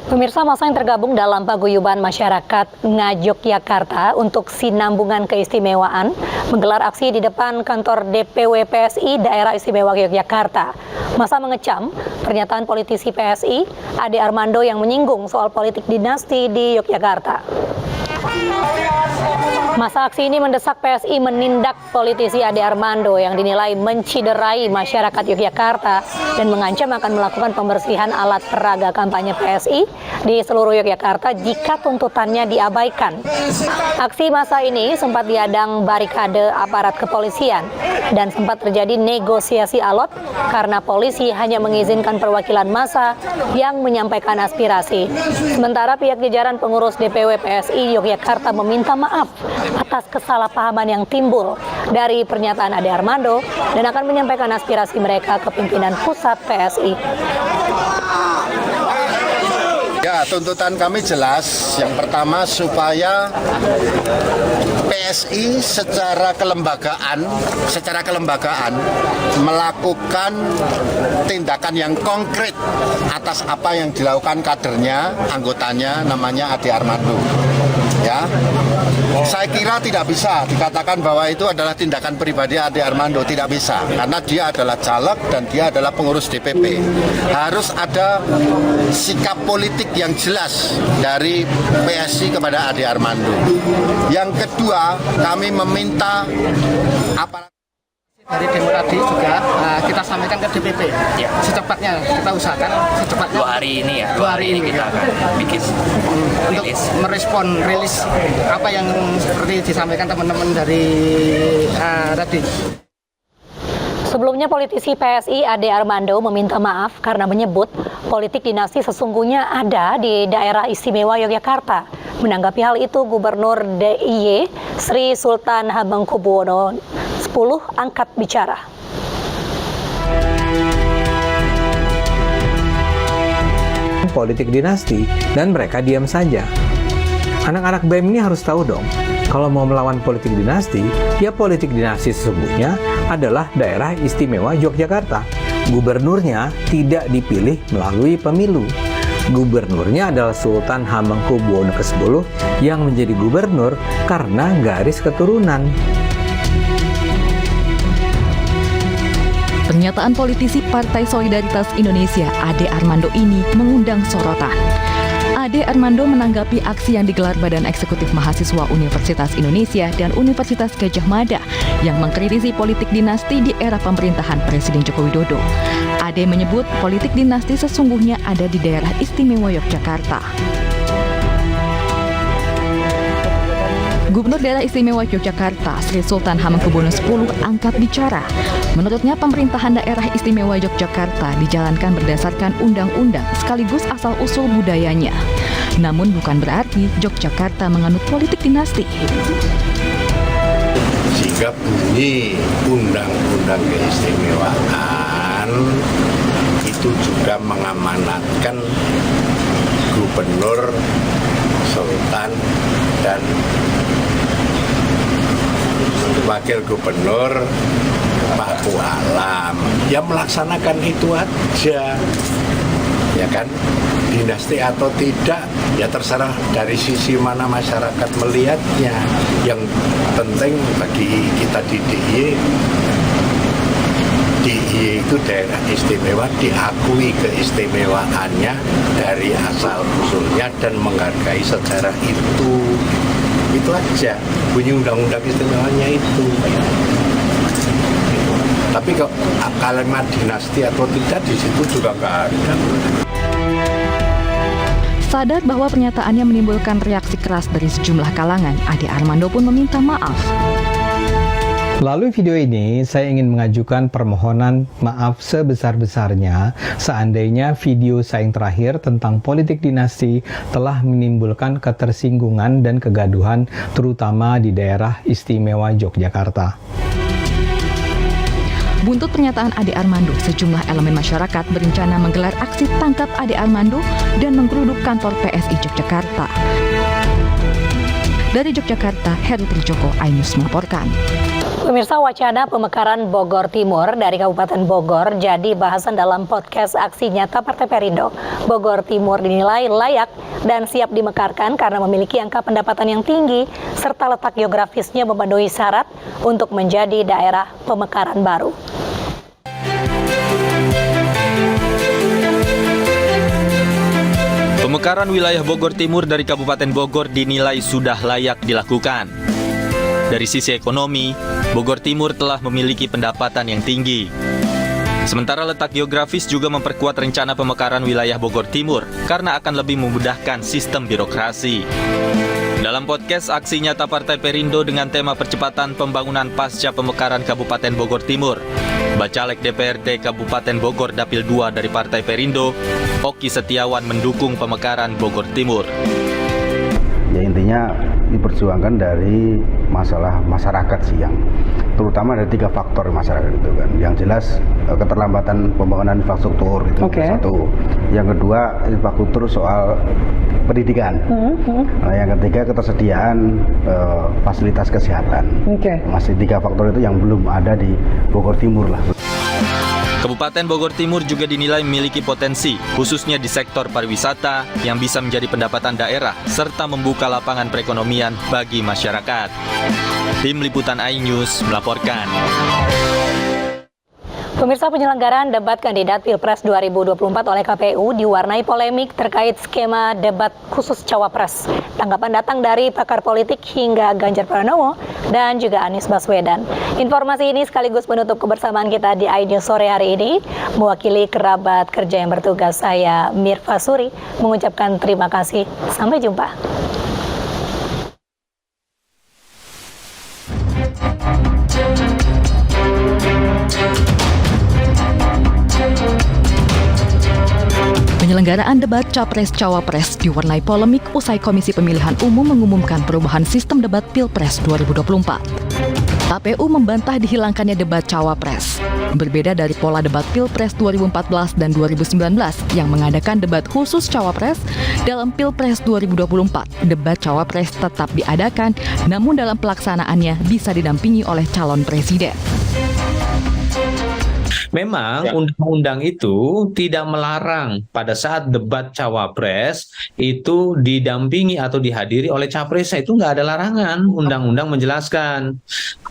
Pemirsa, massa yang tergabung dalam paguyuban masyarakat Ngayogyakarta untuk Sinambungan Keistimewaan menggelar aksi di depan kantor DPW PSI Daerah Istimewa Yogyakarta. Massa mengecam pernyataan politisi PSI Ade Armando yang menyinggung soal politik dinasti di Yogyakarta. Massa aksi ini mendesak PSI menindak politisi Ade Armando yang dinilai menciderai masyarakat Yogyakarta dan mengancam akan melakukan pembersihan alat peraga kampanye PSI di seluruh Yogyakarta jika tuntutannya diabaikan. Aksi massa ini sempat dihadang barikade aparat kepolisian dan sempat terjadi negosiasi alot karena polisi hanya mengizinkan perwakilan massa yang menyampaikan aspirasi. Sementara pihak jajaran pengurus DPW PSI Yogyakarta meminta maaf atas kesalahpahaman yang timbul dari pernyataan Ade Armando dan akan menyampaikan aspirasi mereka ke pimpinan pusat PSI. Ya, tuntutan kami jelas. Yang pertama, supaya PSI secara kelembagaan melakukan tindakan yang konkret atas apa yang dilakukan kadernya, anggotanya, namanya Ade Armando. Ya, saya kira tidak bisa dikatakan bahwa itu adalah tindakan pribadi Ade Armando, tidak bisa, karena dia adalah caleg dan dia adalah pengurus DPP. Harus ada sikap politik yang jelas dari PSI kepada Ade Armando. Yang kedua, kami meminta aparat dari demo tadi juga kita sampaikan ke DPP ya. Secepatnya kita usahakan secepatnya 2 hari ini ya. 2 hari ini kita akan bikin untuk merespon rilis apa yang seperti disampaikan teman-teman dari tadi. Sebelumnya politisi PSI Ade Armando meminta maaf karena menyebut politik dinasti sesungguhnya ada di daerah istimewa Yogyakarta. Menanggapi hal itu, Gubernur DIY Sri Sultan Hamengkubuwono X angkat bicara. Politik dinasti dan mereka diam saja. Anak-anak BEM ini harus tahu dong, kalau mau melawan politik dinasti, ya politik dinasti sesungguhnya adalah daerah istimewa Yogyakarta. Gubernurnya tidak dipilih melalui pemilu. Gubernurnya adalah Sultan Hamengkubuwono X yang menjadi gubernur karena garis keturunan. Pernyataan politisi Partai Solidaritas Indonesia Ade Armando ini mengundang sorotan. Ade Armando menanggapi aksi yang digelar Badan Eksekutif Mahasiswa Universitas Indonesia dan Universitas Gadjah Mada yang mengkritisi politik dinasti di era pemerintahan Presiden Joko Widodo. Ade menyebut politik dinasti sesungguhnya ada di daerah istimewa Yogyakarta. Gubernur Daerah Istimewa Yogyakarta Sri Sultan Hamengkubuwono X angkat bicara. Menurutnya pemerintahan Daerah Istimewa Yogyakarta dijalankan berdasarkan undang-undang sekaligus asal-usul budayanya. Namun bukan berarti Yogyakarta menganut politik dinasti. Jika bunyi undang-undang keistimewaan itu juga mengamanatkan gubernur, sultan, dan wakil gubernur Paku Alam yang melaksanakan itu aja, ya kan, dinasti atau tidak ya terserah dari sisi mana masyarakat melihatnya. Yang penting bagi kita di DIY itu daerah istimewa, diakui keistimewaannya dari asal usulnya dan menghargai sejarah itu aja bunyi undang-undang istimewanya itu. Tapi kok kalimat dinasti atau tidak di situ juga nggak ada. Sadar bahwa pernyataannya menimbulkan reaksi keras dari sejumlah kalangan, Ade Armando pun meminta maaf. Melalui video ini, saya ingin mengajukan permohonan maaf sebesar-besarnya seandainya video saya yang terakhir tentang politik dinasti telah menimbulkan ketersinggungan dan kegaduhan terutama di daerah istimewa Yogyakarta. Buntut pernyataan Ade Armando, sejumlah elemen masyarakat berencana menggelar aksi tangkap Ade Armando dan menggeruduk kantor PSI Yogyakarta. Dari Yogyakarta, Heru Trijoko, iNews melaporkan. Pemirsa, wacana pemekaran Bogor Timur dari Kabupaten Bogor jadi bahasan dalam podcast Aksi Nyata Partai Perindo. Bogor Timur dinilai layak dan siap dimekarkan karena memiliki angka pendapatan yang tinggi serta letak geografisnya memenuhi syarat untuk menjadi daerah pemekaran baru. Pemekaran wilayah Bogor Timur dari Kabupaten Bogor dinilai sudah layak dilakukan. Dari sisi ekonomi, Bogor Timur telah memiliki pendapatan yang tinggi. Sementara letak geografis juga memperkuat rencana pemekaran wilayah Bogor Timur karena akan lebih memudahkan sistem birokrasi. Dalam podcast Aksi Nyata Partai Perindo dengan tema percepatan pembangunan pasca pemekaran Kabupaten Bogor Timur, Bacalek DPRD Kabupaten Bogor Dapil 2 dari Partai Perindo, Oki Setiawan mendukung pemekaran Bogor Timur. Ya intinya diperjuangkan dari masalah masyarakat sih, yang terutama ada 3 faktor masyarakat itu kan. Yang jelas keterlambatan pembangunan infrastruktur itu satu. Yang kedua infrastruktur soal pendidikan. Nah, yang ketiga ketersediaan fasilitas kesehatan. Masih 3 faktor itu yang belum ada di Bogor Timur lah. Kabupaten Bogor Timur juga dinilai memiliki potensi, khususnya di sektor pariwisata yang bisa menjadi pendapatan daerah serta membuka lapangan perekonomian bagi masyarakat. Tim Liputan iNews melaporkan. Pemirsa, penyelenggaraan debat kandidat Pilpres 2024 oleh KPU diwarnai polemik terkait skema debat khusus Cawapres. Tanggapan datang dari pakar politik hingga Ganjar Pranowo dan juga Anies Baswedan. Informasi ini sekaligus menutup kebersamaan kita di iNews sore hari ini. Mewakili kerabat kerja yang bertugas, saya Mirva Suri mengucapkan terima kasih. Sampai jumpa. Penyelenggaraan debat Capres-Cawapres diwarnai polemik usai Komisi Pemilihan Umum mengumumkan perubahan sistem debat Pilpres 2024. KPU membantah dihilangkannya debat Cawapres. Berbeda dari pola debat Pilpres 2014 dan 2019 yang mengadakan debat khusus Cawapres, dalam Pilpres 2024, debat Cawapres tetap diadakan, namun dalam pelaksanaannya bisa didampingi oleh calon presiden. Memang undang-undang itu tidak melarang pada saat debat Cawapres itu didampingi atau dihadiri oleh Capresnya, itu nggak ada larangan. Undang-undang menjelaskan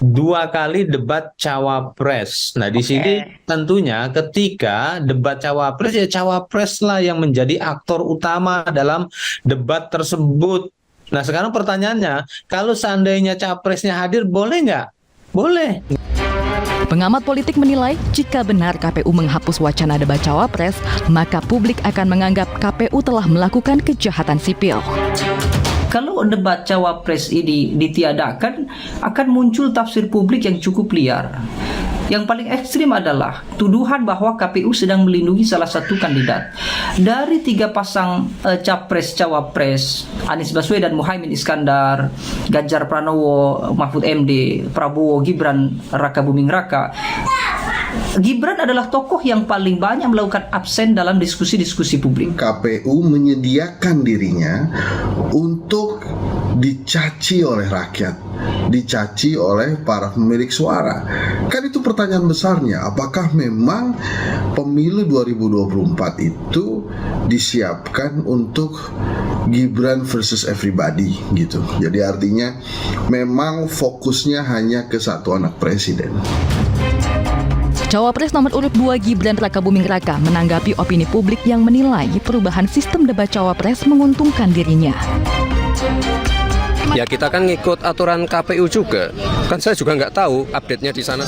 2 kali debat Cawapres. Nah di sini tentunya ketika debat Cawapres, ya Cawapres lah yang menjadi aktor utama dalam debat tersebut. Nah sekarang pertanyaannya, kalau seandainya Capresnya hadir, boleh nggak? Boleh. Pengamat politik menilai jika benar KPU menghapus wacana debat Cawapres, maka publik akan menganggap KPU telah melakukan kejahatan sipil. Kalau debat Cawapres ini ditiadakan, akan muncul tafsir publik yang cukup liar. Yang paling ekstrim adalah tuduhan bahwa KPU sedang melindungi salah satu kandidat. Dari 3 pasang Capres-Cawapres, Anies Baswedan, Muhaimin Iskandar, Ganjar Pranowo, Mahfud MD, Prabowo, Gibran, Raka Buming Raka, Gibran adalah tokoh yang paling banyak melakukan absen dalam diskusi-diskusi publik. KPU menyediakan dirinya untuk dicaci oleh rakyat, dicaci oleh para pemilik suara. Kan itu pertanyaan besarnya, apakah memang pemilu 2024 itu disiapkan untuk Gibran versus everybody gitu. Jadi artinya memang fokusnya hanya ke satu anak presiden. Cawapres nomor urut 2 Gibran Raka Buming Raka menanggapi opini publik yang menilai perubahan sistem debat Cawapres menguntungkan dirinya. Ya kita kan ngikut aturan KPU juga, kan saya juga nggak tahu update-nya di sana.